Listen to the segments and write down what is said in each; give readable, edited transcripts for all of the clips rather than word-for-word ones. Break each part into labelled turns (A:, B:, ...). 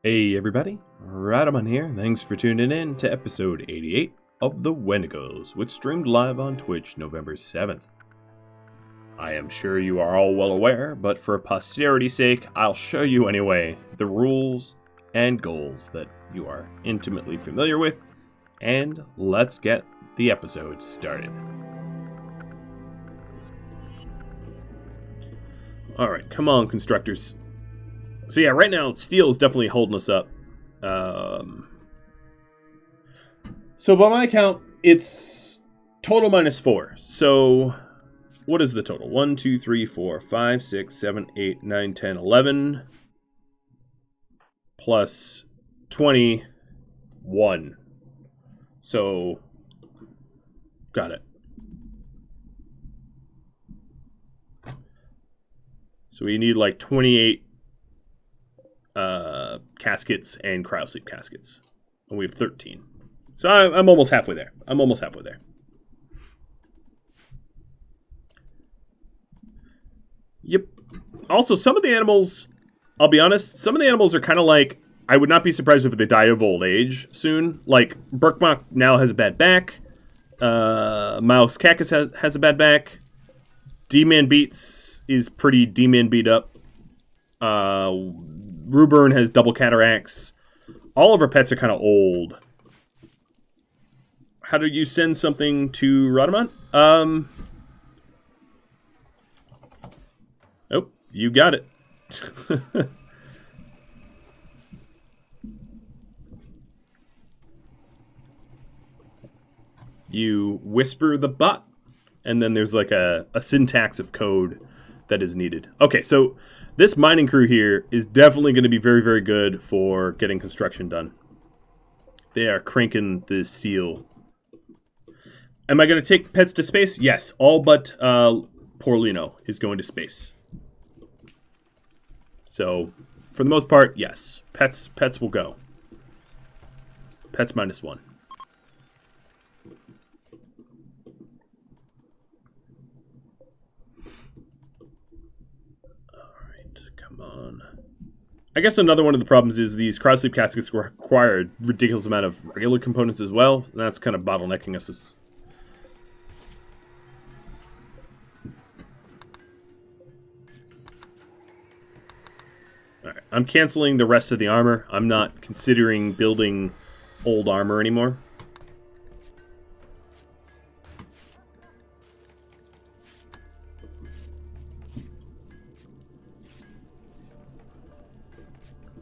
A: Hey everybody, Rhadamant here. Thanks for tuning in to episode 88 of the Wendigos, which streamed live on Twitch November 7th. I am sure you are all well aware, but for posterity's sake, I'll show you anyway the rules and goals that you are intimately familiar with, and let's get the episode started. Alright, come on constructors. So yeah, right now, steel is definitely holding us up. So by my count, it's total -4. So what is the total? 1, 2, 3, 4, 5, 6, 7, 8, 9, 10, 11. Plus 21. So, got it. So we need like 28 caskets and cryosleep caskets. And we have 13. So I'm almost halfway there. Yep. Also, some of the animals, I'll be honest, some of the animals are kind of like, I would not be surprised if they die of old age soon. Like, Burkmock now has a bad back. Mouse Cactus has a bad back. D-Man Beats is pretty D-Man beat up. Ruburn has double cataracts. All of our pets are kind of old. How do you send something to Rhadamant? Oh, you got it. You whisper the bot, and then there's like a syntax of code that is needed. Okay, so this mining crew here is definitely going to be very, very good for getting construction done. They are cranking the steel. Am I going to take pets to space? Yes, all but poor Lino is going to space. So, for the most part, yes. Pets will go. Pets -1. On. I guess another one of the problems is these cryosleep caskets require a ridiculous amount of regular components as well. And that's kind of bottlenecking us. Alright, I'm canceling the rest of the armor. I'm not considering building old armor anymore.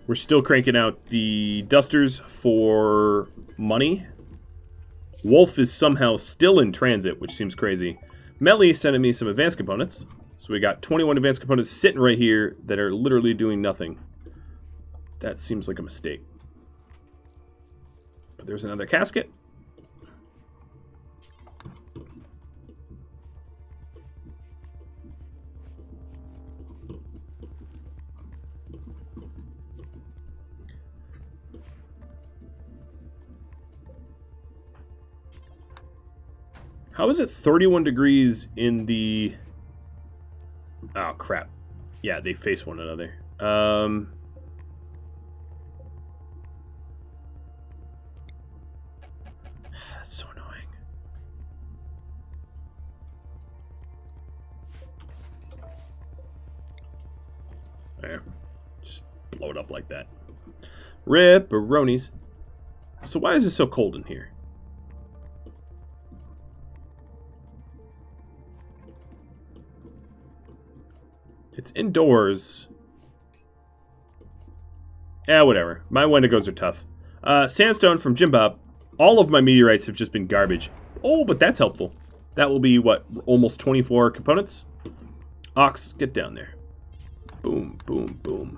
A: We're still cranking out the dusters for money. Wolf is somehow still in transit, which seems crazy. Melly sending me some advanced components. So we got 21 advanced components sitting right here that are literally doing nothing. That seems like a mistake. But there's another casket. How is it 31 degrees in the... Oh, crap. Yeah, they face one another. That's so annoying. There. Just blow it up like that. Ripperonis. So why is it so cold in here? It's indoors. Yeah, whatever. My Wendigos are tough. Sandstone from Jim Bob. All of my meteorites have just been garbage. Oh, but that's helpful. That will be, what, almost 24 components? Ox, get down there. Boom, boom, boom.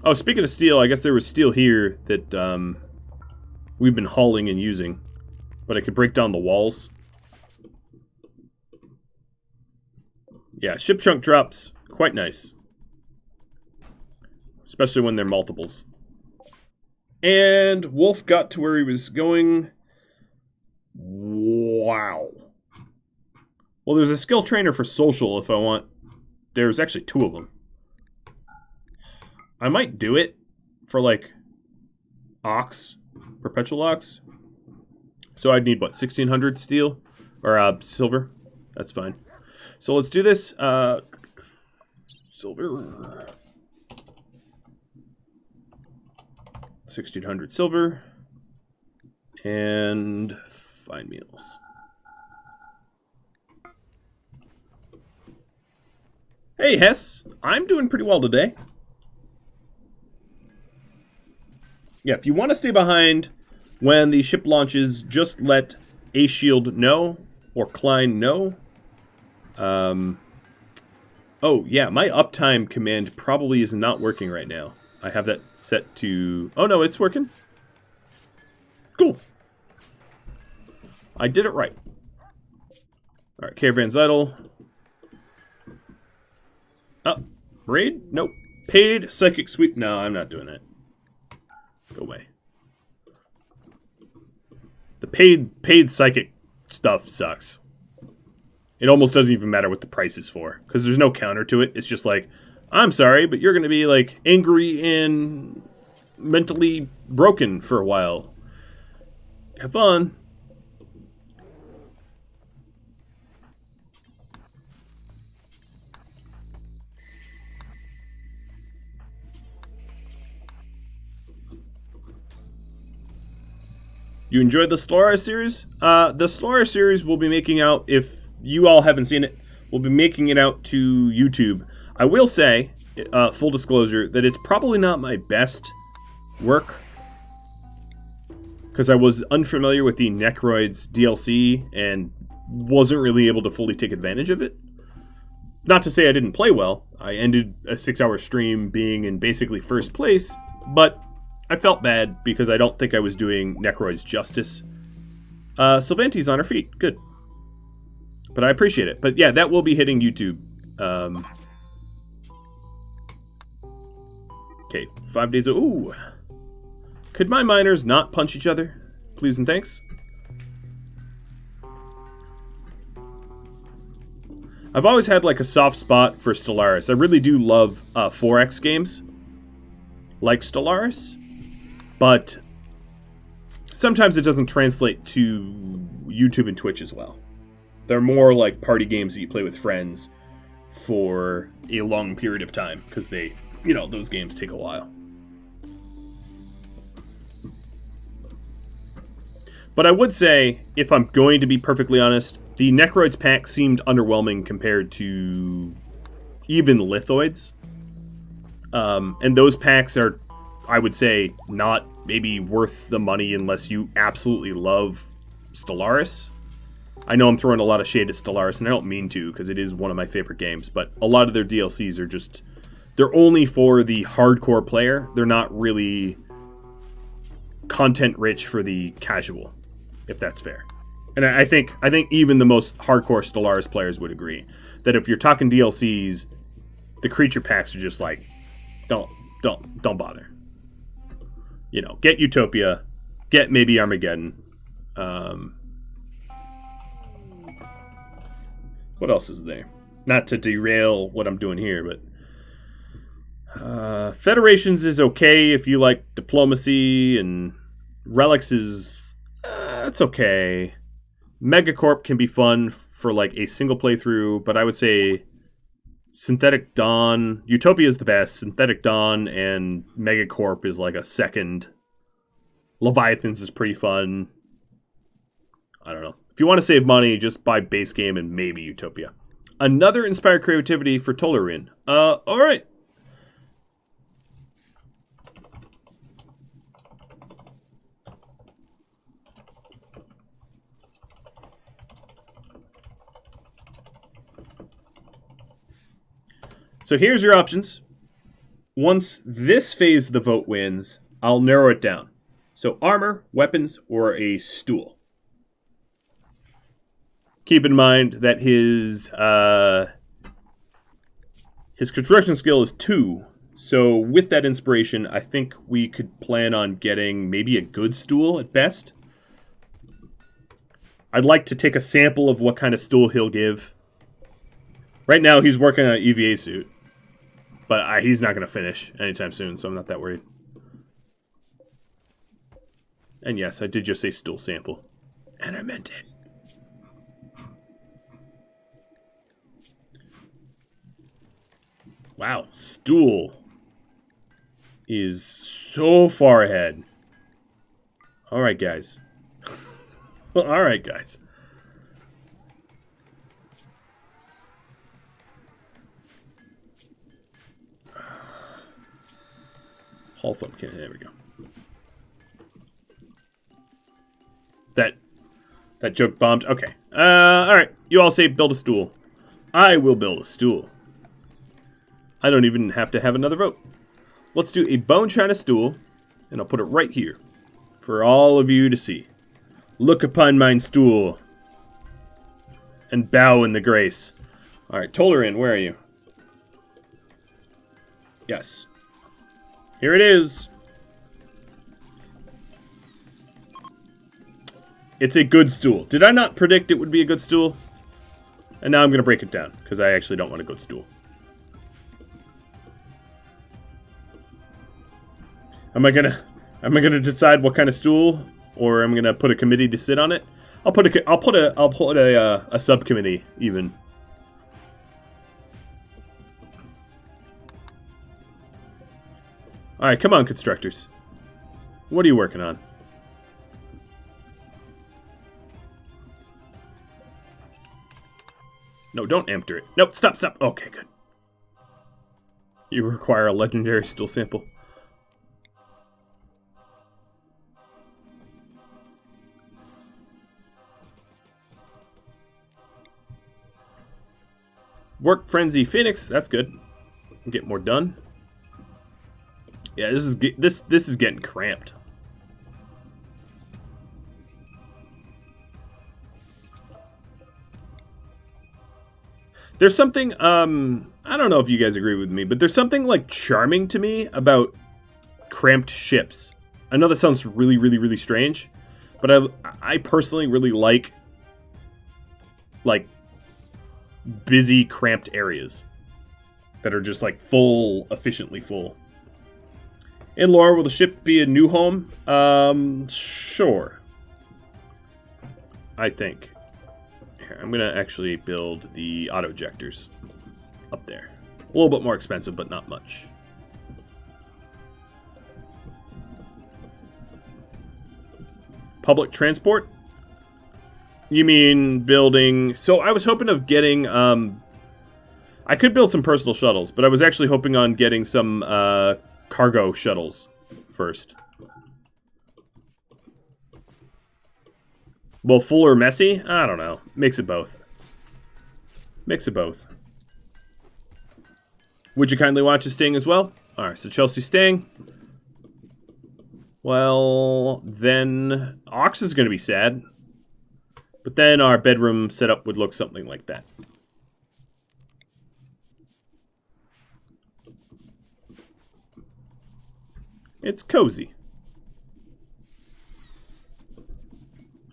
A: Oh, speaking of steel, I guess there was steel here that we've been hauling and using. But I could break down the walls. Yeah, ship chunk drops, quite nice. Especially when they're multiples. And Wolf got to where he was going. Wow. Well, there's a skill trainer for social if I want. There's actually 2 of them. I might do it for, like, ox, perpetual ox. So I'd need, what, 1,600 steel? Or silver? That's fine. So let's do this. Silver. 1,600 silver. And fine meals. Hey, Hess. I'm doing pretty well today. Yeah, if you want to stay behind when the ship launches, just let A Shield know, or Klein know. Oh, yeah, my uptime command probably is not working right now. I have that set to... Oh, no, it's working. Cool. I did it right. Alright, Caravan's idle. Raid? Nope. Paid psychic sweep? No, I'm not doing it. Go away. The paid psychic stuff sucks. It almost doesn't even matter what the price is for, because there's no counter to it. It's just like, I'm sorry, but you're going to be like angry and mentally broken for a while. Have fun. You enjoyed the Stellaris series? The Stellaris series will be making out, if you all haven't seen it, we'll be making it out to YouTube. I will say, full disclosure, that it's probably not my best work, because I was unfamiliar with the Necroids DLC and wasn't really able to fully take advantage of it. Not to say I didn't play well. I ended a 6-hour stream being in basically first place, but I felt bad because I don't think I was doing Necroids justice. Sylvanti's on her feet. Good. But I appreciate it. But yeah, that will be hitting YouTube. Okay, 5 days. Ooh. Could my miners not punch each other? Please and thanks. I've always had like a soft spot for Stellaris. I really do love 4X games like Stellaris. But sometimes it doesn't translate to YouTube and Twitch as well. They're more like party games that you play with friends for a long period of time, because they, you know, those games take a while. But I would say, if I'm going to be perfectly honest, the Necroids pack seemed underwhelming compared to even Lithoids. And those packs are, I would say, not maybe worth the money unless you absolutely love Stellaris. I know I'm throwing a lot of shade at Stellaris, and I don't mean to, because it is one of my favorite games, but a lot of their DLCs are just... They're only for the hardcore player. They're not really content-rich for the casual, if that's fair. And I think even the most hardcore Stellaris players would agree that if you're talking DLCs, the creature packs are just like, don't bother. You know, get Utopia, get maybe Armageddon. What else is there? Not to derail what I'm doing here, but Federations is okay if you like diplomacy, and Relics is it's okay. Megacorp can be fun for like a single playthrough, but I would say Synthetic Dawn, Utopia is the best. Synthetic Dawn and Megacorp is like a second. Leviathans is pretty fun. I don't know. If you want to save money, just buy base game and maybe Utopia. Another inspired creativity for Tolarian. Alright. So here's your options. Once this phase of the vote wins, I'll narrow it down. So armor, weapons, or a stool. Keep in mind that his construction skill is 2. So with that inspiration, I think we could plan on getting maybe a good stool at best. I'd like to take a sample of what kind of stool he'll give. Right now, he's working on an EVA suit. But he's not going to finish anytime soon, so I'm not that worried. And yes, I did just say stool sample. And I meant it. Wow, stool is so far ahead. Alright, guys. Alright, guys. Hall thumbkin, there we go. That joke bombed. Okay. Alright. You all say build a stool. I will build a stool. I don't even have to have another vote. Let's do a bone china stool, and I'll put it right here for all of you to see. Look upon mine stool and bow in the grace. Alright, Tolerin, where are you? Yes. Here it is. It's a good stool. Did I not predict it would be a good stool? And now I'm going to break it down, because I actually don't want a good stool. Am I gonna decide what kind of stool, or am I gonna put a committee to sit on it? I'll put a subcommittee even. All right, come on, constructors. What are you working on? No, don't enter it. Nope, stop. Okay, good. You require a legendary stool sample. Work Frenzy Phoenix, that's good. Get more done. Yeah, this is getting cramped. There's something I don't know if you guys agree with me, but there's something like charming to me about cramped ships. I know that sounds really, really, really strange, but I personally really like busy, cramped areas that are just like full, efficiently full. In lore, will the ship be a new home? Sure. I think. Here, I'm gonna actually build the auto ejectors up there. A little bit more expensive, but not much. Public transport? You mean building... So I was hoping of getting... I could build some personal shuttles, but I was actually hoping on getting some cargo shuttles first. Well, full or messy? I don't know. Mix of both. Mix of both. Would you kindly watch us staying as well? Alright, so Chelsea staying. Well, then... Ox is going to be sad. But then our bedroom setup would look something like that. It's cozy.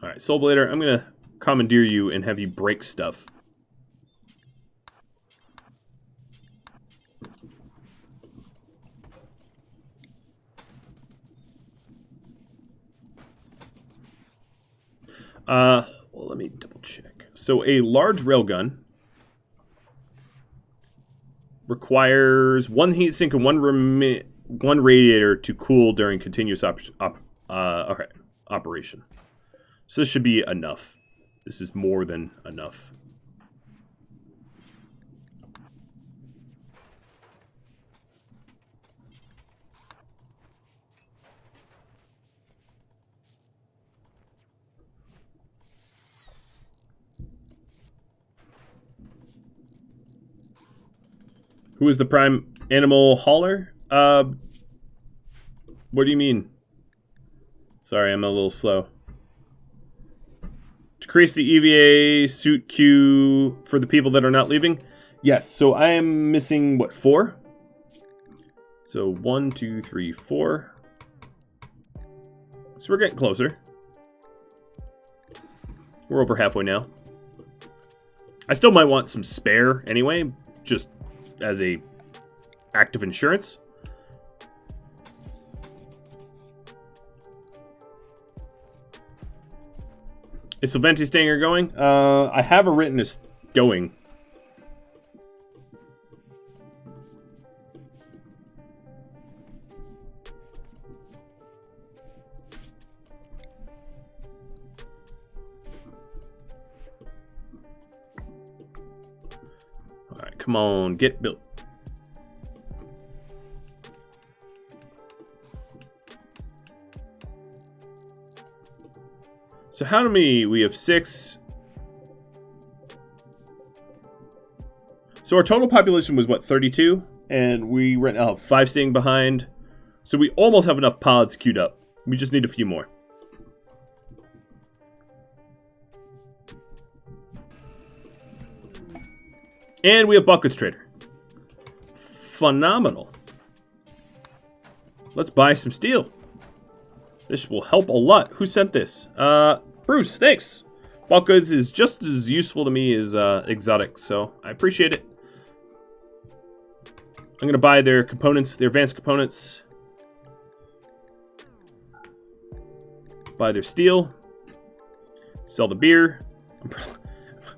A: Alright, Soul Blader, I'm going to commandeer you and have you break stuff. Well, let me double check. So a large railgun requires one heatsink and one radiator to cool during continuous operation. So this should be enough. This is more than enough. Who is the prime animal hauler? What do you mean? Sorry, I'm a little slow. Decrease the EVA suit queue for the people that are not leaving? Yes, so I am missing, what, 4? So 1, 2, 3, 4. So we're getting closer. We're over halfway now. I still might want some spare anyway, just as a active insurance. Is Sylvanti staying or going? I have it written as going. Alright, come on, get built. So how many? We have 6. So our total population was what, 32? And we right now have 5 staying behind. So we almost have enough pods queued up. We just need a few more. And we have Buckets Trader. Phenomenal. Let's buy some steel. This will help a lot. Who sent this? Bruce, thanks. Bulk goods is just as useful to me as exotic, so I appreciate it. I'm going to buy their components, their advanced components. Buy their steel. Sell the beer. Am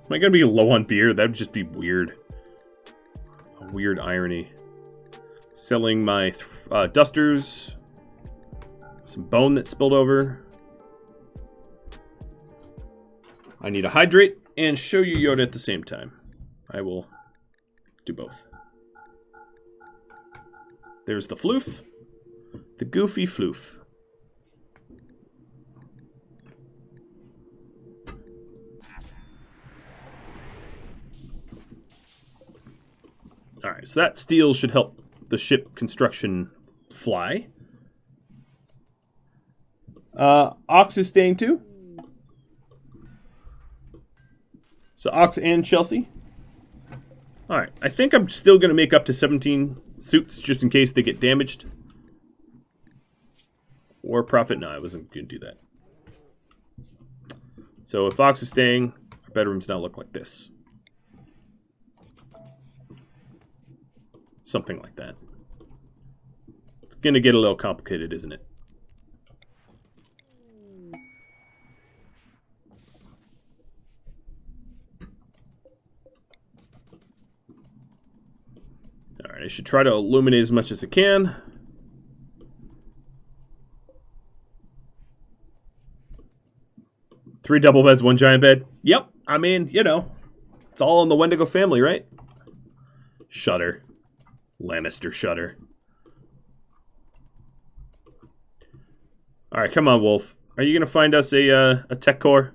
A: I going to be low on beer? That would just be weird. A weird irony. Selling my dusters. Some bone that spilled over. I need to hydrate and show you Yoda at the same time. I will do both. There's the floof. The goofy floof. Alright, so that steel should help the ship construction fly. Ox is staying too. So Ox and Chelsea. Alright, I think I'm still going to make up to 17 suits just in case they get damaged. Or profit. No, I wasn't going to do that. So if Ox is staying, our bedrooms now look like this. Something like that. It's going to get a little complicated, isn't it? Alright, I should try to illuminate as much as I can. Three double beds, 1 giant bed. Yep, I mean, you know, it's all in the Wendigo family, right? Shutter. Lannister Shutter. Alright, come on, Wolf. Are you going to find us a tech core?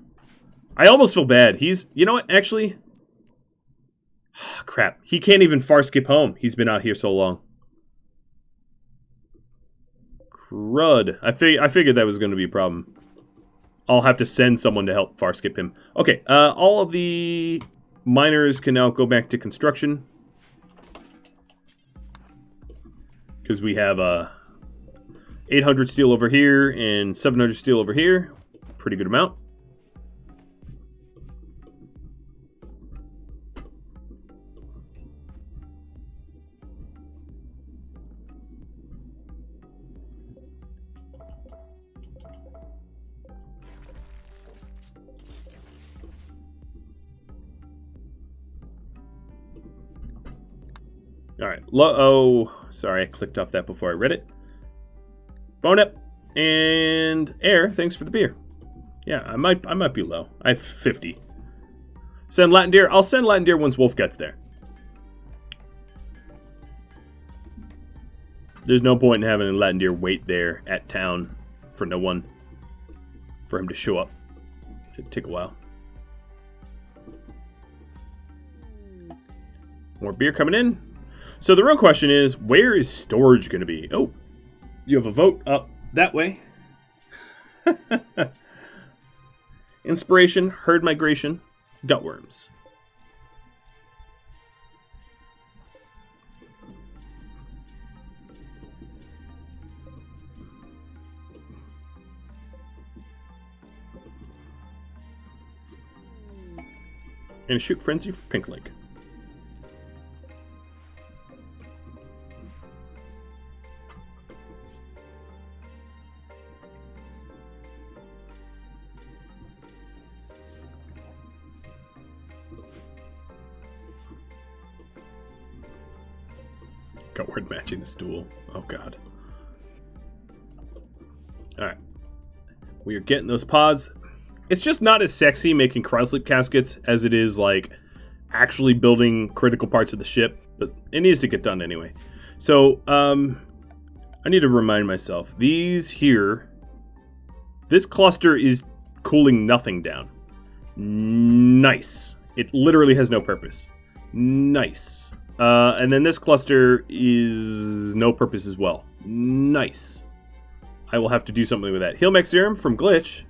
A: I almost feel bad. He's, you know what, actually... Crap. He can't even far skip home. He's been out here so long. Crud. I figured that was going to be a problem. I'll have to send someone to help far skip him. Okay, all of the miners can now go back to construction. Because we have 800 steel over here and 700 steel over here. Pretty good amount. All right. Oh, sorry, I clicked off that before I read it. Bone up and Air. Thanks for the beer. Yeah, I might be low. I have 50. Send Latin Deer. I'll send Latin Deer once Wolf gets there. There's no point in having Latin Deer wait there at town for no one for him to show up. It'd take a while. More beer coming in. So the real question is, where is storage going to be? Oh, you have a vote up that way. Inspiration, herd migration, gutworms. And a shoot frenzy for Pink Lake. Got word matching the stool. Oh god. Alright. We are getting those pods. It's just not as sexy making cryosleep caskets as it is, like, actually building critical parts of the ship. But it needs to get done anyway. So, I need to remind myself. These here... This cluster is cooling nothing down. Nice. It literally has no purpose. Nice. And then this cluster is no purpose as well. Nice. I will have to do something with that. Heal Mech Serum from Glitch.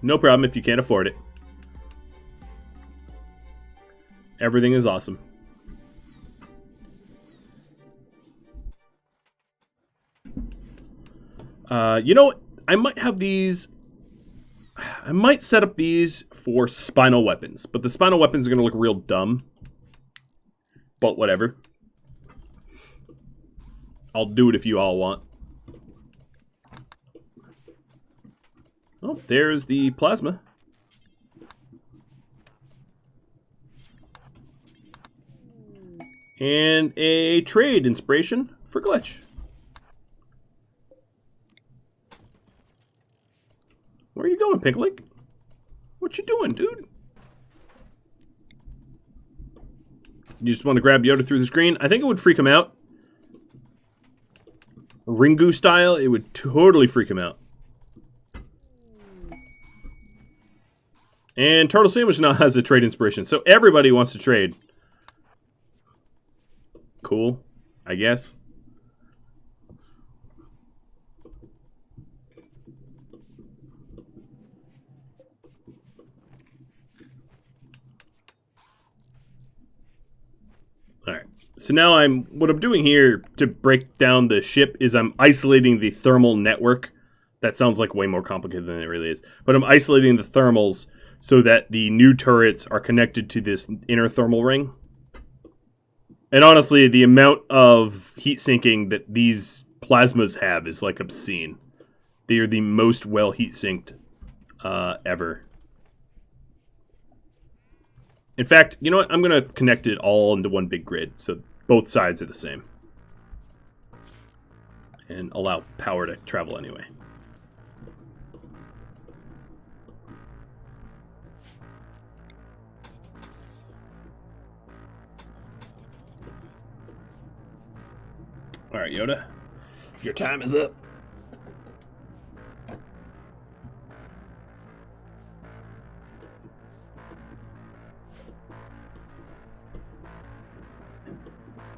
A: No problem if you can't afford it. Everything is awesome. You know what? I might have these... I might set up these for spinal weapons. But the spinal weapons are going to look real dumb. But whatever. I'll do it if you all want. Oh, there's the plasma. And a trade inspiration for Glitch. Where are you going, Pink Lake? What you doing, dude? You just want to grab Yoda through the screen? I think it would freak him out. Ringu style, it would totally freak him out. And Turtle Sandwich now has a trade inspiration, so everybody wants to trade. Cool, I guess. Alright, so now what I'm doing here to break down the ship is I'm isolating the thermal network. That sounds like way more complicated than it really is. But I'm isolating the thermals so that the new turrets are connected to this inner thermal ring. And honestly, the amount of heat sinking that these plasmas have is like obscene. They are the most well heat sinked ever. In fact, you know what? I'm going to connect it all into one big grid, so both sides are the same. And allow power to travel anyway. Alright, Yoda. Your time is up.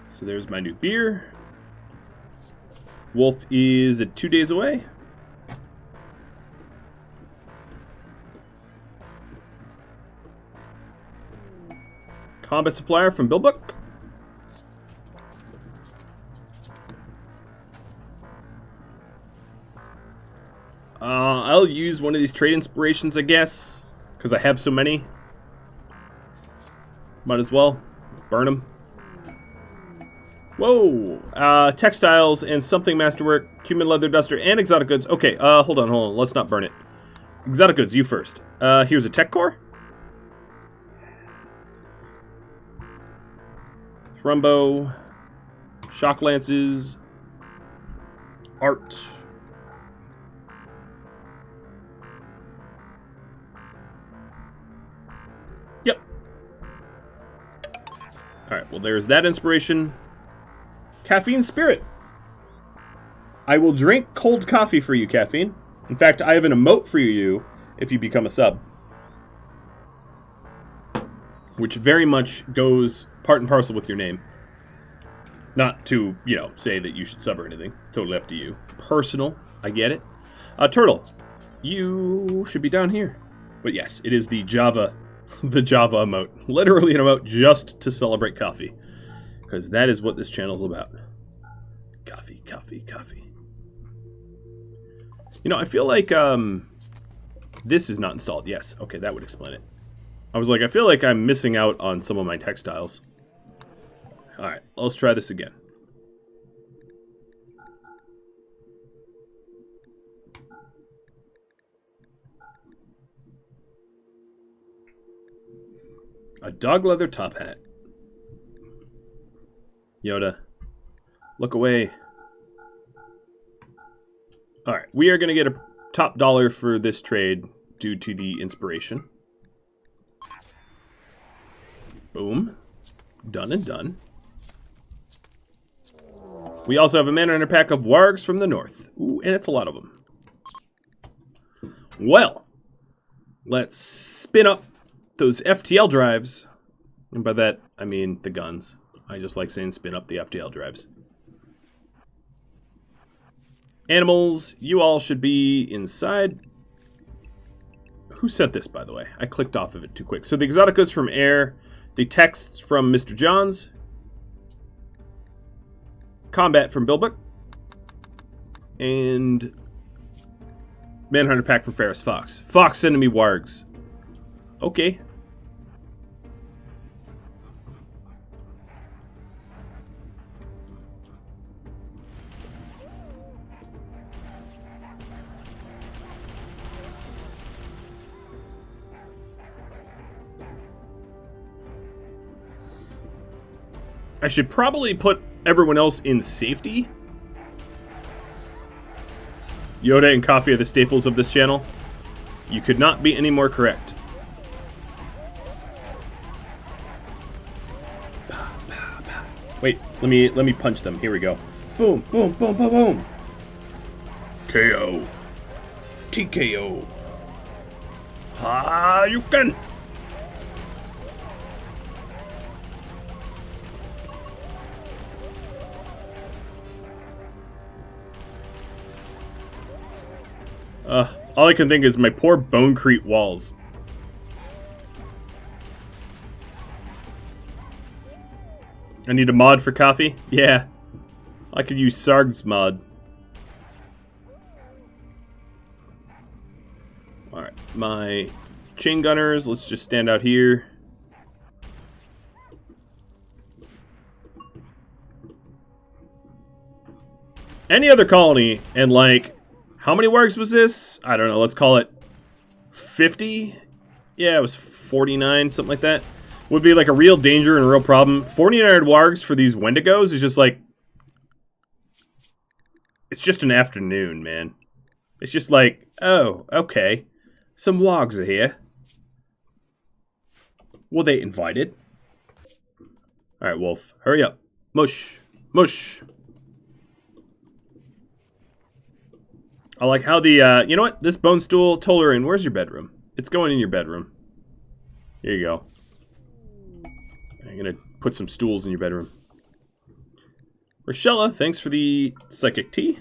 A: So there's my new beer. Wolf is 2 days away. Combat supplier from Billbook. I'll use one of these trade inspirations, I guess, because I have so many. Might as well burn them. Whoa! Textiles and something masterwork, human leather duster, and exotic goods. Okay, hold on. Let's not burn it. Exotic goods, you first. Here's a tech core. Thrumbo. Shock lances. Art. Yep. Alright, well there's that inspiration. Caffeine Spirit. I will drink cold coffee for you, Caffeine. In fact, I have an emote for you if you become a sub. Which very much goes part and parcel with your name. Not to, you know, say that you should sub or anything. It's totally up to you. Personal, I get it. Turtle, you should be down here. But yes, it is the Java emote. Literally an emote just to celebrate coffee. Because that is what this channel is about. Coffee, coffee, coffee. You know, I feel like this is not installed. Yes, okay, that would explain it. I was like, I feel like I'm missing out on some of my textiles. Alright, let's try this again. A dog leather top hat. Yoda. Look away. Alright, we are going to get a top dollar for this trade due to the inspiration. Boom. Done and done. We also have a mana hunter pack of wargs from the north. Ooh, and it's a lot of them. Well, let's spin up those FTL drives. And by that, I mean the guns. I just like saying spin up the FTL drives. Animals, you all should be inside. Who sent this, by the way? I clicked off of it too quick. So the exoticas from Air, the texts from Mr. Johns, combat from Bilbook, and Manhunter pack from Ferris Fox. Fox sending me wargs. Okay. I should probably put everyone else in safety. Yoda and coffee are the staples of this channel. You could not be any more correct. Wait, let me punch them. Here we go. Boom, boom, boom, boom, boom. KO. TKO. Ha, you can. All I can think is my poor bonecrete walls. I need a mod for coffee? Yeah. I could use Sarg's mod. Alright, my chain gunners, let's just stand out here. Any other colony, and like, how many wargs was this? I don't know, let's call it 50? Yeah, it was 49, something like that. Would be like a real danger and a real problem. 49 wargs for these Wendigos is just like... It's just an afternoon, man. It's just like, oh, okay. Some wargs are here. Well, they invited. Alright, Wolf, hurry up. Mush. Mush. I like how the, you know what? This bone stool, Tolarin, where's your bedroom? It's going in your bedroom. Here you go. I'm gonna put some stools in your bedroom. Rochella, thanks for the psychic tea.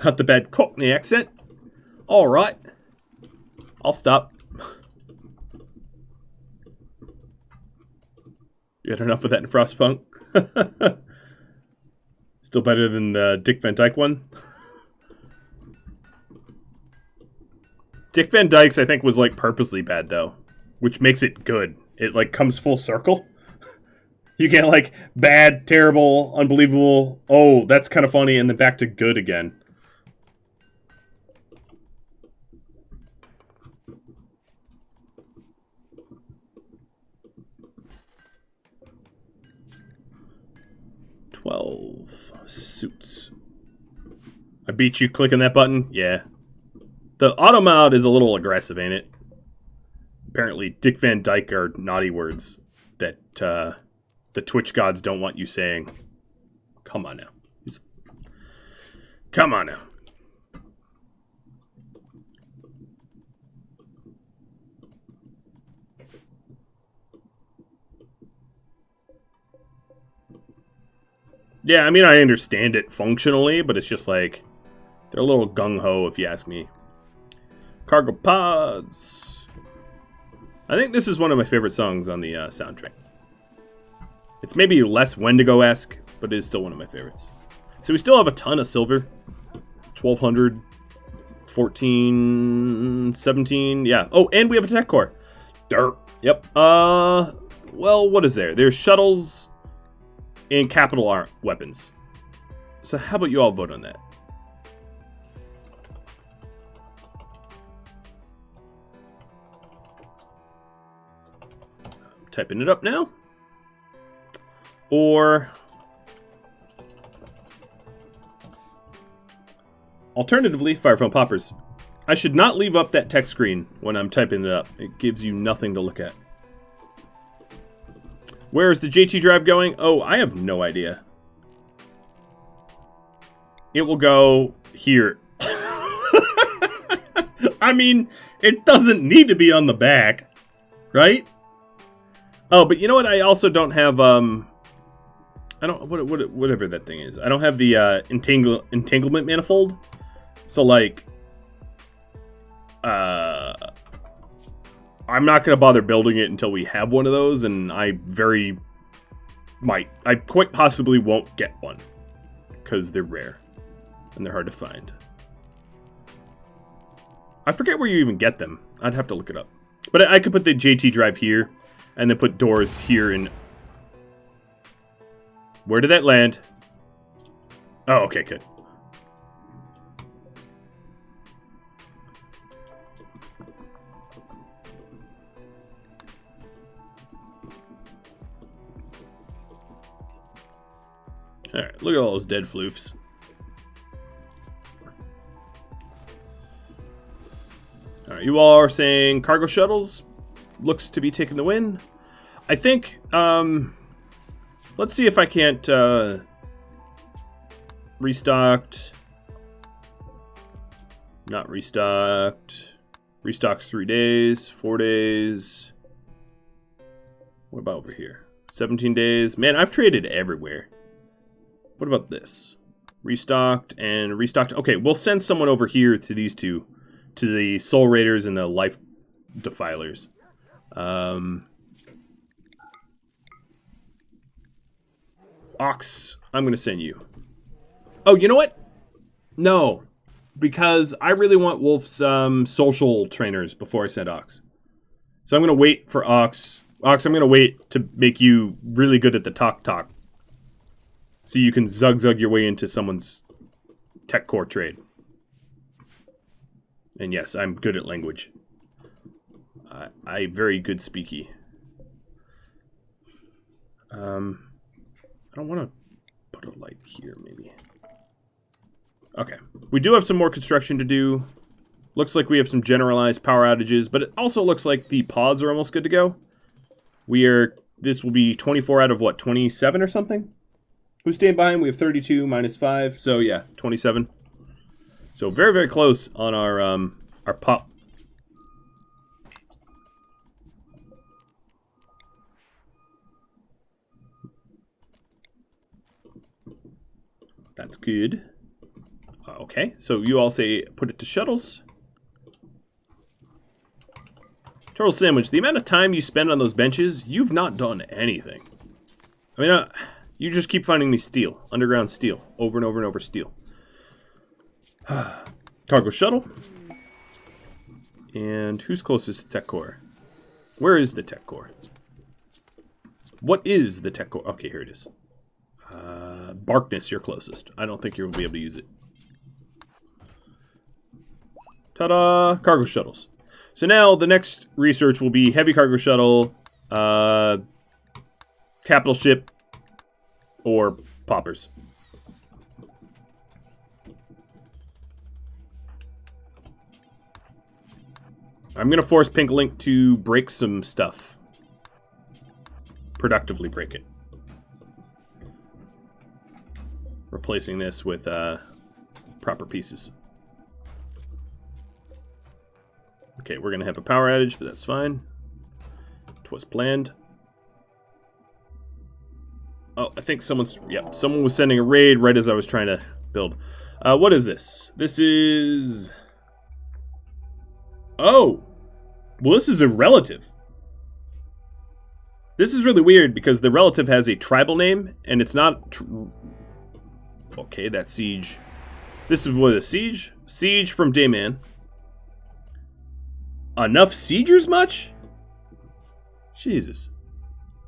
A: Not the bad Cockney accent. Alright. I'll stop. You had enough of that in Frostpunk? Still better than the Dick Van Dyke one. Dick Van Dyke's, I think, was like purposely bad though, which makes it good. It like comes full circle. You get like bad, terrible, unbelievable. Oh, that's kind of funny, and then back to good again. Suits. I beat you clicking that button? Yeah. The auto mod is a little aggressive, ain't it? Apparently, Dick Van Dyke are naughty words that the Twitch gods don't want you saying. Come on now. Come on now. Yeah, I mean, I understand it functionally, but it's just like, they're a little gung-ho, if you ask me. Cargo pods. I think this is one of my favorite songs on the soundtrack. It's maybe less Wendigo-esque, but it is still one of my favorites. So we still have a ton of silver. 1,200, 14, 17, yeah. Oh, and we have a tech core. Dirt. Yep. Well, what is there? There's shuttles... and capital R weapons. So how about you all vote on that? I'm typing it up now. Or alternatively, Firefoam Poppers. I should not leave up that text screen when I'm typing it up. It gives you nothing to look at. Where is the JT drive going? Oh, I have no idea. It will go here. I mean, it doesn't need to be on the back, right? Oh, but you know what? I also don't have I don't whatever that thing is. I don't have the entanglement manifold. So like I'm not going to bother building it until we have one of those, and I quite possibly won't get one because they're rare and they're hard to find. I forget where you even get them. I'd have to look it up. But I could put the JT drive here and then put doors here. And where did that land? Oh, okay, good. Alright, look at all those dead floofs. Alright, you all are saying cargo shuttles looks to be taking the win. I think, let's see if I can't, restocked. Not restocked. Restocks 3 days, 4 days. What about over here? 17 days. Man, I've traded everywhere. What about this? Restocked and restocked. Okay, we'll send someone over here to these two. To the Soul Raiders and the Life Defilers. Ox, I'm going to send you. Oh, you know what? No. Because I really want Wolf's social trainers before I send Ox. So I'm going to wait for Ox. Ox, I'm going to wait to make you really good at the talk. So you can zug your way into someone's tech core trade. And yes, I'm good at language. I very good speaky. I don't want to put a light here, maybe. Okay. We do have some more construction to do. Looks like we have some generalized power outages, but it also looks like the pods are almost good to go. This will be 24 out of what, 27 or something? Who's staying behind? We have 32 minus 5, so yeah, 27. So very, very close on our pop. That's good. Okay, so you all say put it to shuttles. Turtle Sandwich, the amount of time you spend on those benches, you've not done anything. I mean, you just keep finding me steel, underground steel, over and over and over steel. Cargo shuttle. And who's closest to tech core? Where is the tech core? What is the tech core? Okay, here it is. Barkness, you're closest. I don't think you'll be able to use it. Ta-da! Cargo shuttles. So now the next research will be heavy cargo shuttle, capital ship, or poppers. I'm going to force Pink Link to break some stuff. Productively break it. Replacing this with proper pieces. Okay, we're going to have a power outage, but that's fine. 'Twas planned. Oh, I think someone was sending a raid right as I was trying to build. What is this? This is... Oh! Well, this is a relative. This is really weird because the relative has a tribal name, and it's not... Okay, that's Siege. This is what is Siege? Siege from Dayman. Enough siegers much? Jesus.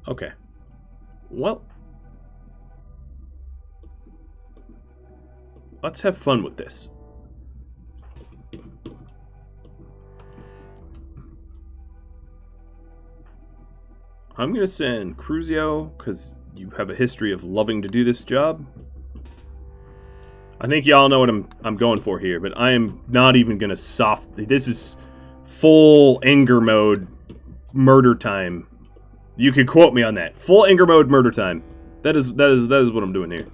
A: Okay. Well. Let's have fun with this. I'm going to send Cruzio, because You have a history of loving to do this job. I think y'all know what I'm going for here, but I am not even gonna this is full anger mode, murder time. You could quote me on that. Full anger mode, murder time. That is what I'm doing here.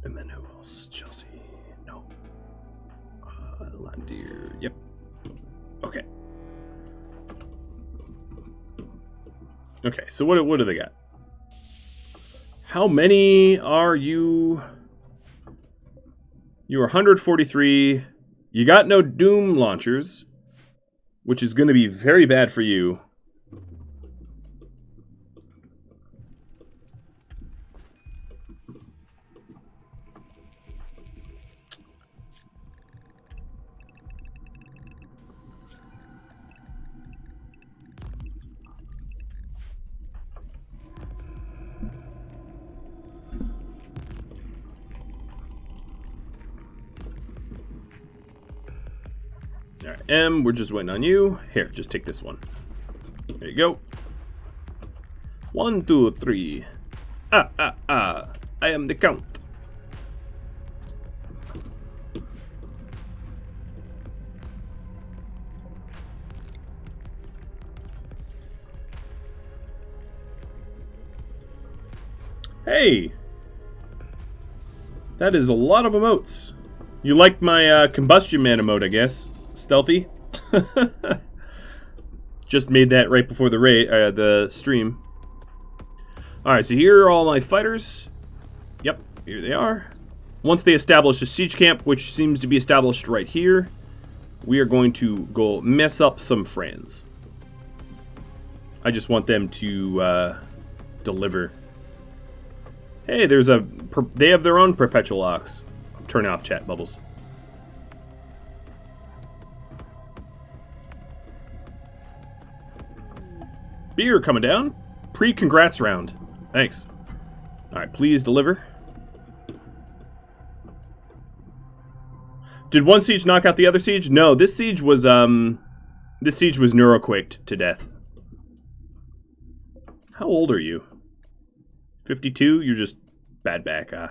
A: And then who else? Chelsea. No. Landier. Yep. Okay. Okay. So what do they got? How many are you? You are 143. You got no Doom launchers, which is going to be very bad for you. Alright, M, we're just waiting on you. Here, just take this one. There you go. 1, 2, 3. I am the Count. Hey! That is a lot of emotes. You liked my Combustion Man emote, I guess. Stealthy. Just made that right before the stream. Alright, so here are all my fighters. Yep, here they are. Once they establish a siege camp, which seems to be established right here, we are going to go mess up some friends. I just want them to deliver. Hey, they have their own perpetual ox. I'm turning off chat bubbles. Beer coming down. Pre-congrats round. Thanks. Alright, please deliver. Did one siege knock out the other siege? No, this siege was neuroquaked to death. How old are you? 52? You're just bad back, huh?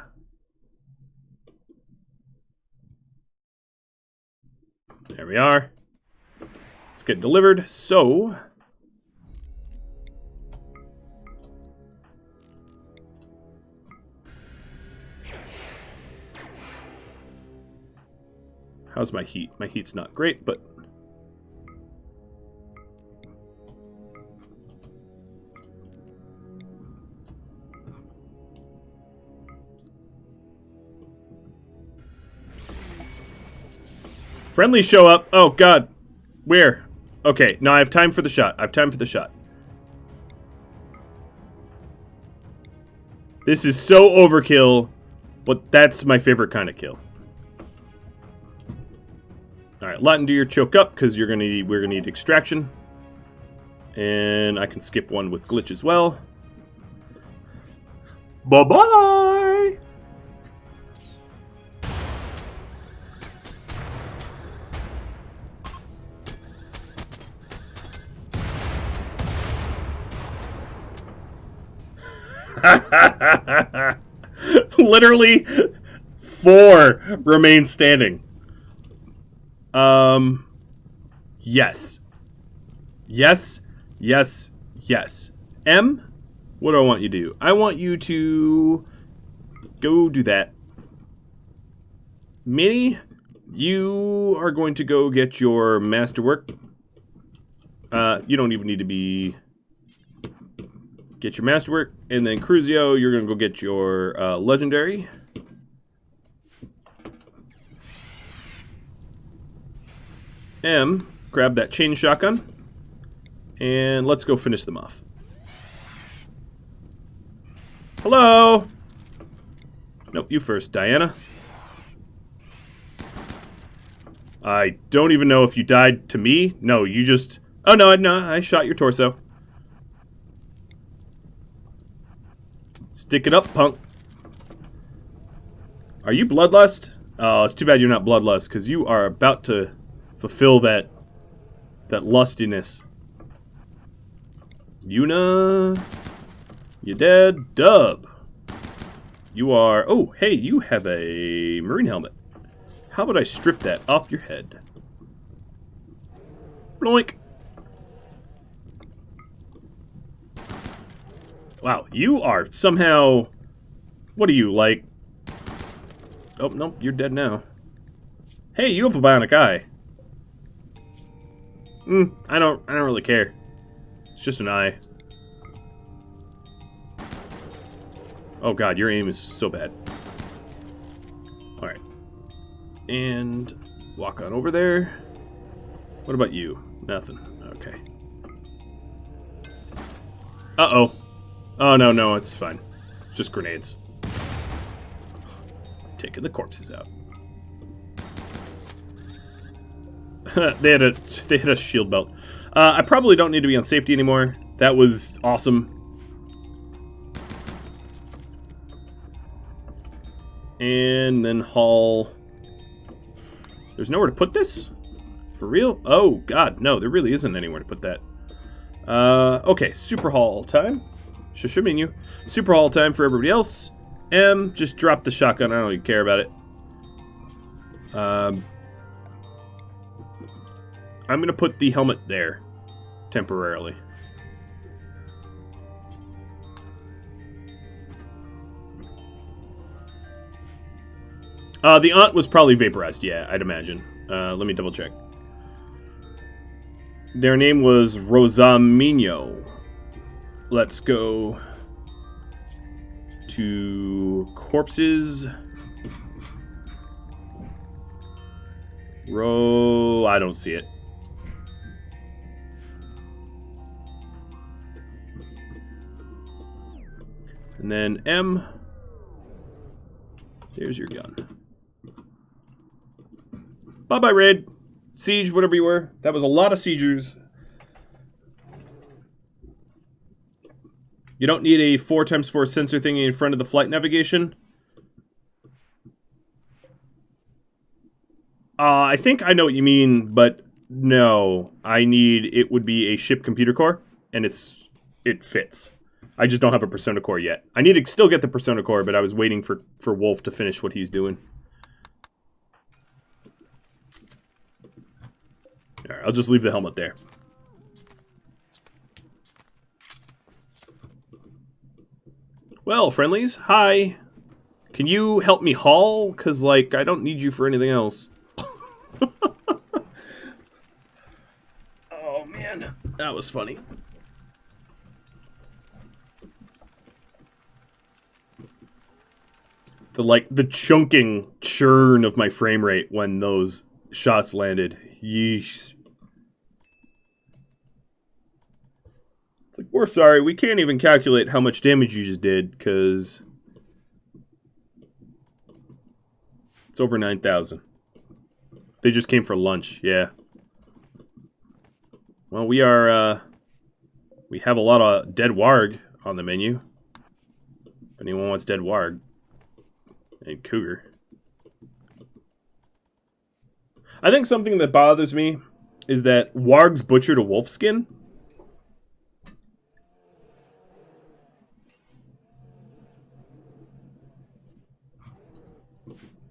A: There we are. Let's get delivered. So... how's my heat? My heat's not great, but... friendly show up. Oh, God. Where? Okay, no, I have time for the shot. I have time for the shot. This is so overkill, but that's my favorite kind of kill. Alright, Latin, do your choke up, because we're gonna need extraction. And I can skip one with glitch as well. Bye-bye! Literally 4 remain standing. Yes. Yes, yes, yes. M, what do I want you to do? I want you to go do that. Minnie, you are going to go get your masterwork. You don't even need to be... get your masterwork. And then Cruzio, you're going to go get your legendary. M, grab that chain shotgun, and let's go finish them off. Hello! Nope, you first, Diana. I don't even know if you died to me. No, you just... oh, no, I shot your torso. Stick it up, punk. Are you Bloodlust? Oh, it's too bad you're not Bloodlust, because you are about to... fulfill that lustiness. Yuna. You dead? Dub. You are... Oh, hey, you have a marine helmet. How about I strip that off your head? Bloink. Wow, you are somehow... What are you, like... Oh, nope, you're dead now. Hey, you have a bionic eye. I don't really care. It's just an eye. Oh god, your aim is so bad. Alright. And walk on over there. What about you? Nothing. Okay. Uh-oh. Oh, no, it's fine. It's just grenades. Taking the corpses out. they had a shield belt. I probably don't need to be on safety anymore. That was awesome. And then haul. There's nowhere to put this? For real? Oh, God, no, there really isn't anywhere to put that. Okay, super haul time. Shushaminu. Super haul time for everybody else. M, just drop the shotgun. I don't even care about it. I'm going to put the helmet there. Temporarily. The aunt was probably vaporized, yeah, I'd imagine. Let me double check. Their name was Rhadamant. Let's go to corpses. I don't see it. And then M. There's your gun. Bye-bye, Raid. Siege, whatever you were. That was a lot of siegers. You don't need a 4x4 sensor thingy in front of the flight navigation. I think I know what you mean, but no. It would be a ship computer core, and it fits. I just don't have a Persona core yet. I need to still get the Persona core, but I was waiting for Wolf to finish what he's doing. Alright, I'll just leave the helmet there. Well, friendlies, hi. Can you help me haul? Because, like, I don't need you for anything else. Oh, man. That was funny. The chunking churn of my frame rate when those shots landed. Yeesh. It's like, we're sorry, we can't even calculate how much damage you just did, because it's over 9,000. They just came for lunch, yeah. Well, we have a lot of dead warg on the menu. If anyone wants dead warg. And cougar. I think something that bothers me is that wargs butchered a wolf skin.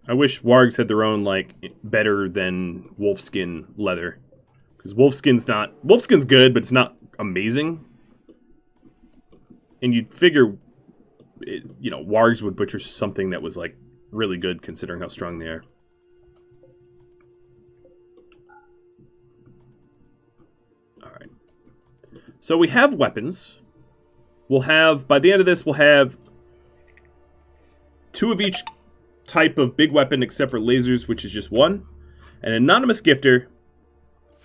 A: I wish wargs had their own, like, better than wolfskin leather. Because wolfskin's good, but it's not amazing. And you'd figure, wargs would butcher something that was, like, really good considering how strong they are. Alright. So we have weapons. By the end of this, we'll have 2 of each type of big weapon except for lasers, which is just 1. An anonymous gifter.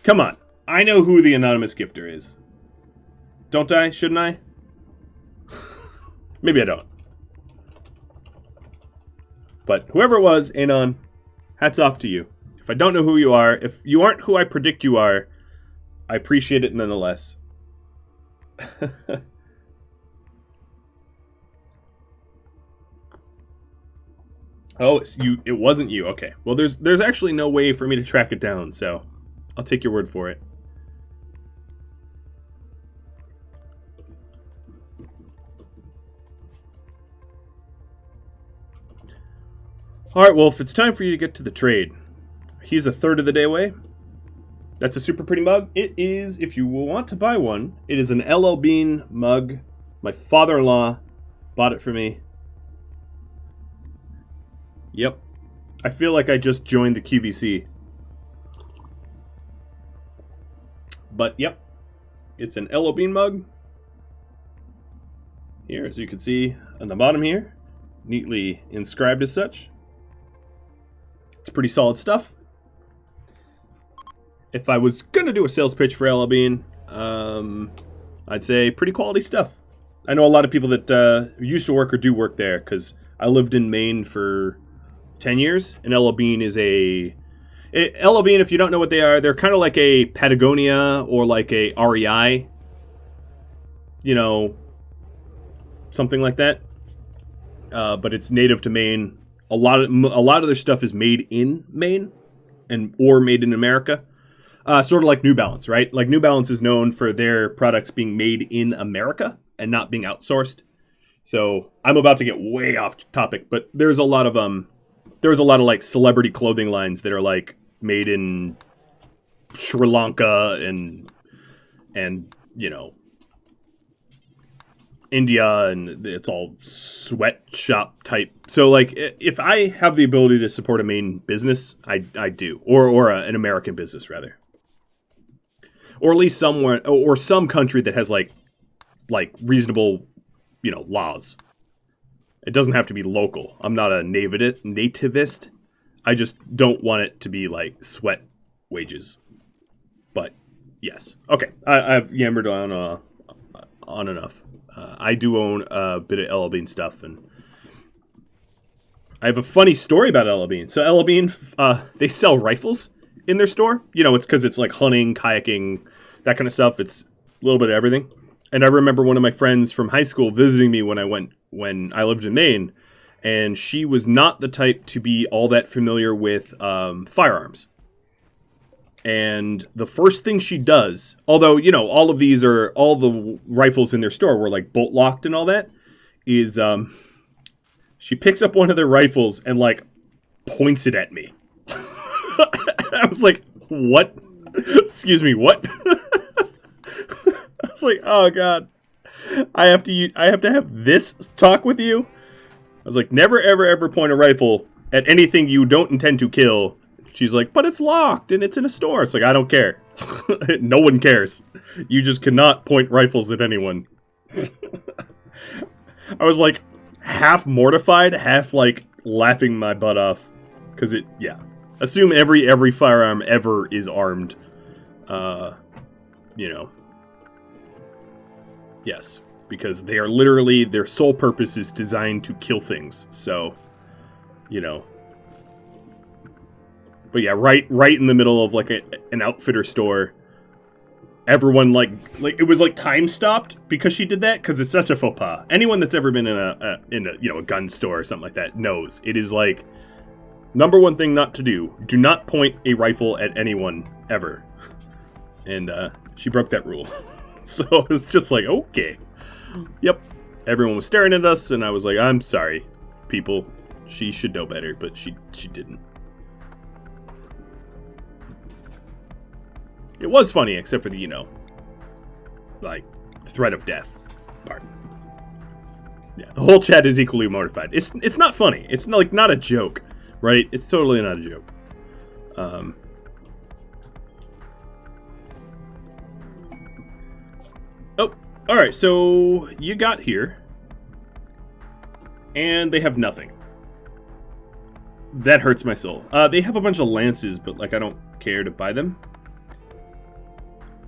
A: Come on. I know who the anonymous gifter is. Don't I? Shouldn't I? Maybe I don't. But whoever it was, Anon, hats off to you. If I don't know who you are, if you aren't who I predict you are, I appreciate it nonetheless. Oh, it wasn't you. Okay. Well, there's actually no way for me to track it down, so I'll take your word for it. Alright, Wolf, it's time for you to get to the trade. He's a third of the day away. That's a super pretty mug. It is, if you will want to buy one, it is an LL Bean mug. My father-in-law bought it for me. Yep. I feel like I just joined the QVC. But, yep. It's an LL Bean mug. Here, as you can see on the bottom here. Neatly inscribed as such. It's pretty solid stuff. If I was going to do a sales pitch for LL Bean, I'd say pretty quality stuff. I know a lot of people that used to work or do work there, because I lived in Maine for 10 years, and LL Bean is LL Bean, if you don't know what they are, they're kind of like a Patagonia or like a REI. You know, something like that. But it's native to Maine. A lot of their stuff is made in Maine or made in America. Sort of like New Balance, right? Like New Balance is known for their products being made in America and not being outsourced. So I'm about to get way off topic, but there's a lot of like celebrity clothing lines that are like made in Sri Lanka and you know, India, and it's all sweatshop type. So like, if I have the ability to support a Maine business, I do, or an American business rather, or at least somewhere or some country that has like reasonable, you know, laws. It doesn't have to be local. I'm not a nativist. I just don't want it to be like sweat wages. But yes, okay, I've yammered on enough. I do own a bit of LL Bean stuff, and I have a funny story about LL Bean. So LL Bean, they sell rifles in their store. You know, it's because it's like hunting, kayaking, that kind of stuff. It's a little bit of everything. And I remember one of my friends from high school visiting me when I lived in Maine, and she was not the type to be all that familiar with firearms. And the first thing she does, although, you know, all the rifles in their store were like bolt locked and all that, is she picks up one of their rifles and like points it at me. I was like, what? Excuse me, what? I was like, oh God, I have to have this talk with you. I was like, never, ever, ever point a rifle at anything you don't intend to kill. She's like, but it's locked and it's in a store. It's like, I don't care. No one cares. You just cannot point rifles at anyone. I was like half mortified, half like laughing my butt off. Because assume every firearm ever is armed. You know. Yes. Because they are literally, their sole purpose is designed to kill things. So, you know. But yeah, right in the middle of like an outfitter store, everyone like it was like time stopped because she did that, because it's such a faux pas. Anyone that's ever been in a you know, a gun store or something like that knows it is like number one thing not to do. Do not point a rifle at anyone ever. And she broke that rule. So it was just like, okay, yep. Everyone was staring at us, and I was like, I'm sorry, people. She should know better, but she didn't. It was funny, except for the, you know, like, threat of death part. Yeah, the whole chat is equally mortified. It's not funny. It's not a joke, right? It's totally not a joke. Oh, alright, so you got here, and they have nothing. That hurts my soul. They have a bunch of lances, but, like, I don't care to buy them.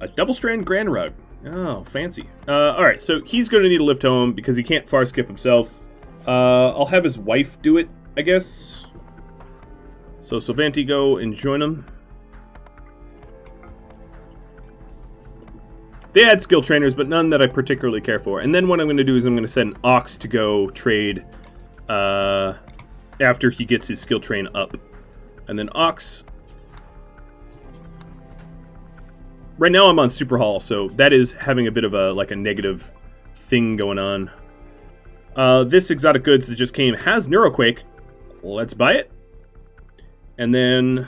A: A double strand grand rug. Oh, fancy. Alright, so he's going to need a lift home because he can't far skip himself. I'll have his wife do it, I guess. So Sylvanti, go and join him. They had skill trainers, but none that I particularly care for. And then what I'm going to do is I'm going to send Ox to go trade after he gets his skill train up. And then Ox... Right now I'm on Super Hall, so that is having a bit of a negative thing going on. This exotic goods that just came has Neuroquake. Let's buy it. And then,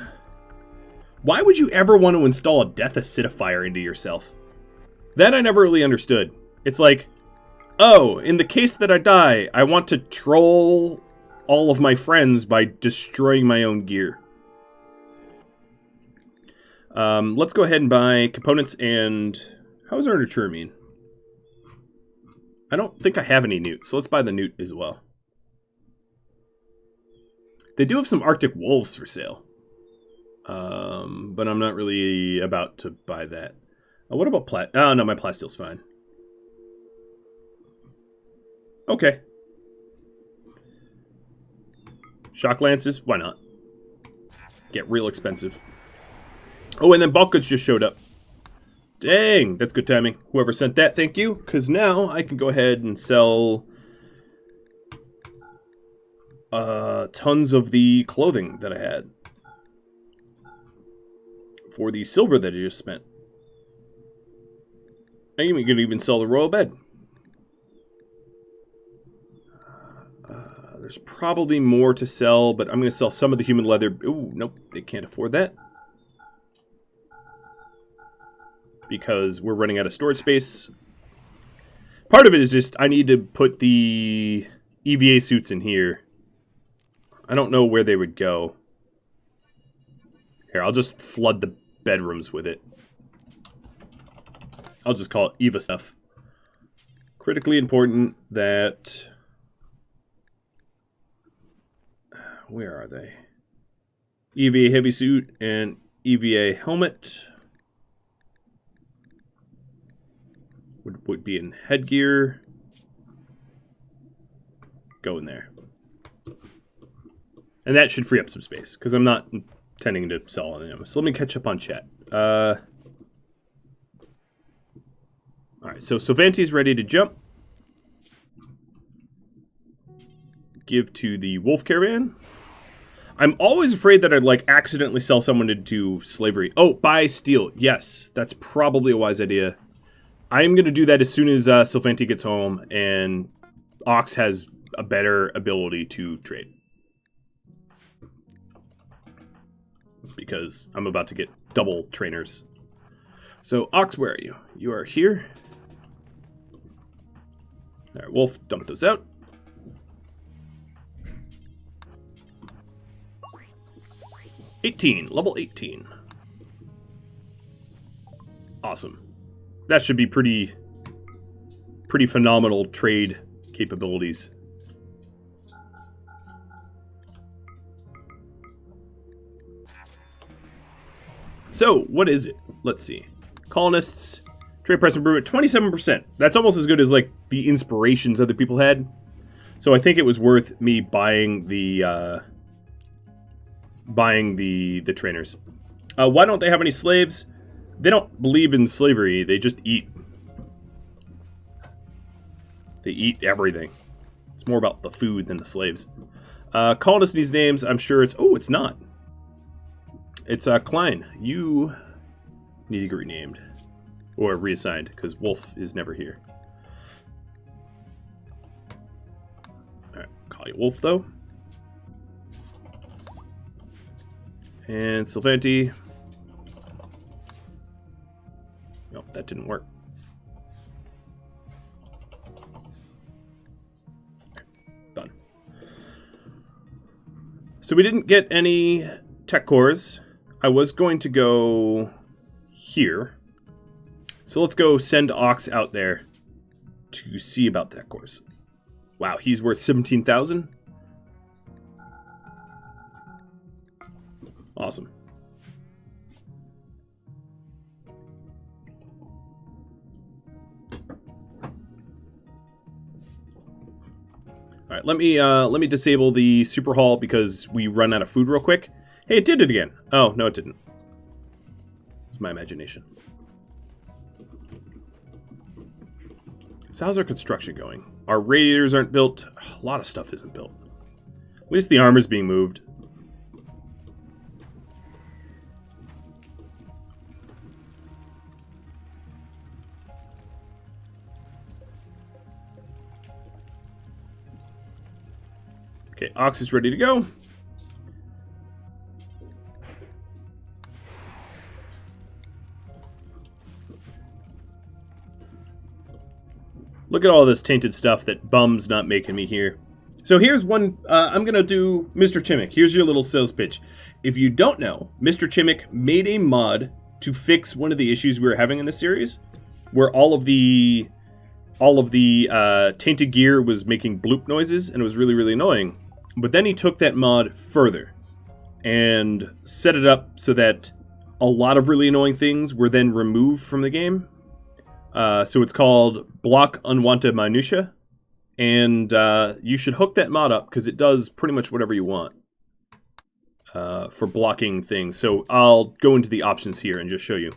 A: why would you ever want to install a death acidifier into yourself? That I never really understood. It's like, oh, in the case that I die, I want to troll all of my friends by destroying my own gear. Let's go ahead and buy components and... How is our nurture mean? I don't think I have any newts, so let's buy the newt as well. They do have some Arctic wolves for sale. But I'm not really about to buy that. What about plat? Oh, no, my plastile's fine. Okay. Shock lances? Why not? Get real expensive. Oh, and then bulk goods just showed up. Dang, that's good timing. Whoever sent that, thank you. Because now I can go ahead and sell tons of the clothing that I had for the silver that I just spent. I'm going to even sell the royal bed. There's probably more to sell, but I'm going to sell some of the human leather. Ooh, nope, they can't afford that. Because we're running out of storage space. Part of it is just I need to put the EVA suits in here. I don't know where they would go. Here, I'll just flood the bedrooms with it. I'll just call it EVA stuff. Critically important that... Where are they? EVA heavy suit and EVA helmet. Would be in headgear. Go in there. And that should free up some space, because I'm not intending to sell any of them. So let me catch up on chat. Alright, so Sylvanti's ready to jump. Give to the wolf caravan. I'm always afraid that I'd, like, accidentally sell someone into slavery. Oh, buy steel. Yes, that's probably a wise idea. I'm going to do that as soon as Sylvanti gets home and Ox has a better ability to trade. Because I'm about to get double trainers. So, Ox, where are you? You are here. Alright, Wolf, dump those out. Level 18. Awesome. That should be pretty phenomenal trade capabilities. So, what is it? Let's see. Colonists, trade price improvement, 27%. That's almost as good as, like, the inspirations other people had. So I think it was worth me buying the trainers. Why don't they have any slaves? They don't believe in slavery. They just eat. They eat everything. It's more about the food than the slaves. Colonists needs names. I'm sure it's... Oh, it's not. It's Klein. You need to get renamed. Or reassigned, because Wolf is never here. Alright, call you Wolf, though. And Sylvanti. Nope, that didn't work. Done. So we didn't get any tech cores. I was going to go here. So let's go send Ox out there to see about tech cores. Wow, he's worth 17,000. Awesome. All right, let me disable the super haul because we run out of food real quick. Hey, it did it again. Oh, no, it didn't. It's my imagination. So how's our construction going? Our radiators aren't built. A lot of stuff isn't built. At least the armor's being moved. Okay, Ox is ready to go. Look at all this tainted stuff that Bum's not making me here. So here's one, I'm going to do Mr. Chimmick. Here's your little sales pitch. If you don't know, Mr. Chimmick made a mod to fix one of the issues we were having in this series, where all of the tainted gear was making bloop noises, and it was really, really annoying. But then he took that mod further and set it up so that a lot of really annoying things were then removed from the game. So it's called Block Unwanted Minutiae, and you should hook that mod up because it does pretty much whatever you want for blocking things. So I'll go into the options here and just show you.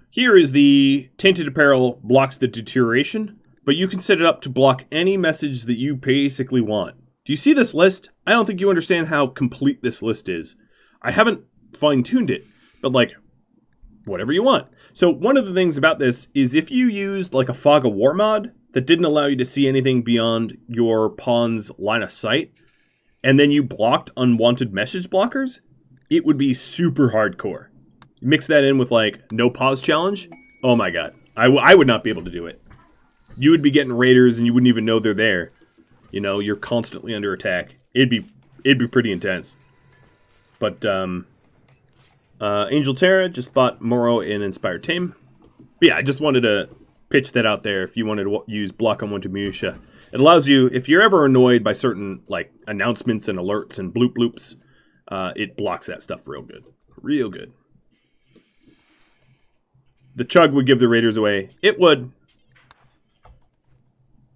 A: Here is the Tainted Apparel blocks the deterioration, but you can set it up to block any message that you basically want. Do you see this list? I don't think you understand how complete this list is. I haven't fine-tuned it, but like, whatever you want. So one of the things about this is if you used like a Fog of War mod that didn't allow you to see anything beyond your pawn's line of sight, and then you blocked unwanted message blockers, it would be super hardcore. Mix that in with like no pause challenge. Oh my god. I would not be able to do it. You would be getting raiders and you wouldn't even know they're there. You know, you're constantly under attack. It'd be pretty intense. But Angel Terra just bought Moro in Inspired Tame. But yeah, I just wanted to pitch that out there if you wanted to use Block Unwanted Minutia. It allows you, if you're ever annoyed by certain like announcements and alerts and bloop bloops, it blocks that stuff real good. Real good. The chug would give the raiders away. It would.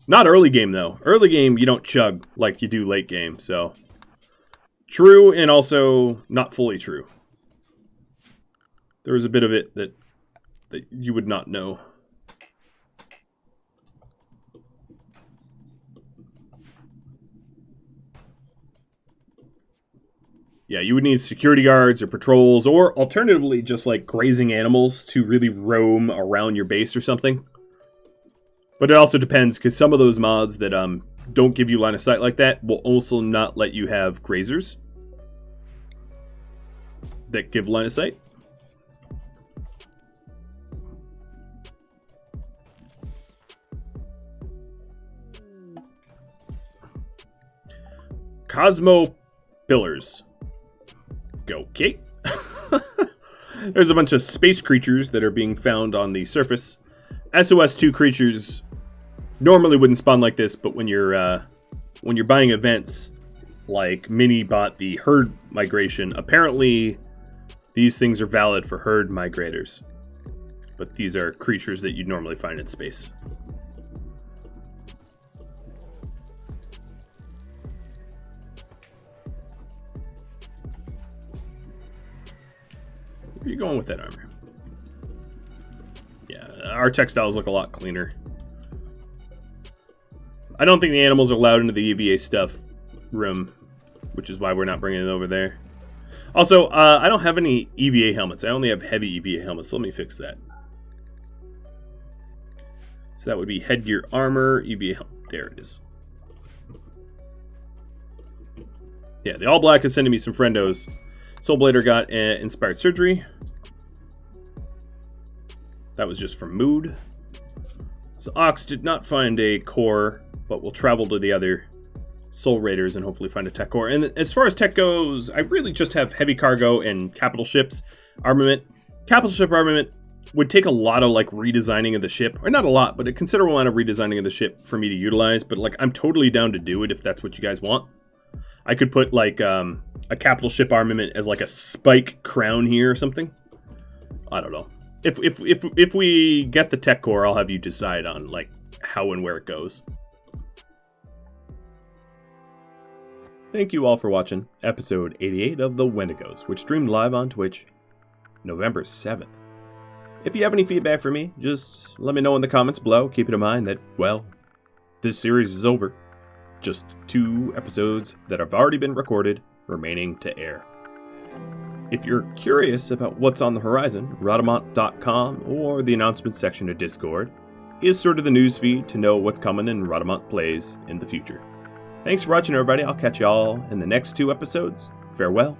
A: Not early game, though. Early game, you don't chug like you do late game, so. True, and also not fully true. There was a bit of it that you would not know. Yeah, you would need security guards or patrols, or alternatively just like grazing animals to really roam around your base or something. But it also depends, because some of those mods that don't give you line of sight like that will also not let you have grazers that give line of sight. Cosmo Pillars. Okay. There's a bunch of space creatures that are being found on the surface. SOS2 creatures normally wouldn't spawn like this, but when you're buying events like Mini bought the herd migration, apparently these things are valid for herd migrators. But these are creatures that you'd normally find in space. Where are you going with that armor? Yeah, our textiles look a lot cleaner. I don't think the animals are allowed into the EVA stuff room, which is why we're not bringing it over there. Also, I don't have any EVA helmets. I only have heavy EVA helmets. Let me fix that. So that would be headgear armor, EVA helmet. There it is. Yeah, the all black is sending me some friendos. Soulblader got Inspired Surgery. That was just from Mood. So Ox did not find a core, but will travel to the other Soul Raiders and hopefully find a tech core. And as far as tech goes, I really just have heavy cargo and capital ships armament. Capital ship armament would take a lot of like redesigning of the ship, or not a lot, but a considerable amount of redesigning of the ship for me to utilize. But like, I'm totally down to do it if that's what you guys want. I could put like a capital ship armament as like a spike crown here or something. I don't know. If we get the tech core, I'll have you decide on like how and where it goes. Thank you all for watching episode 88 of the Wendigos, which streamed live on Twitch November 7th. If you have any feedback for me, just let me know in the comments below. Keep in mind that, well, this series is over. Just 2 episodes that have already been recorded remaining to air. If you're curious about what's on the horizon, Rhadamant.com or the announcements section of Discord is sort of the news feed to know what's coming in Rhadamant plays in the future. Thanks for watching, everybody. I'll catch y'all in the next 2 episodes. Farewell.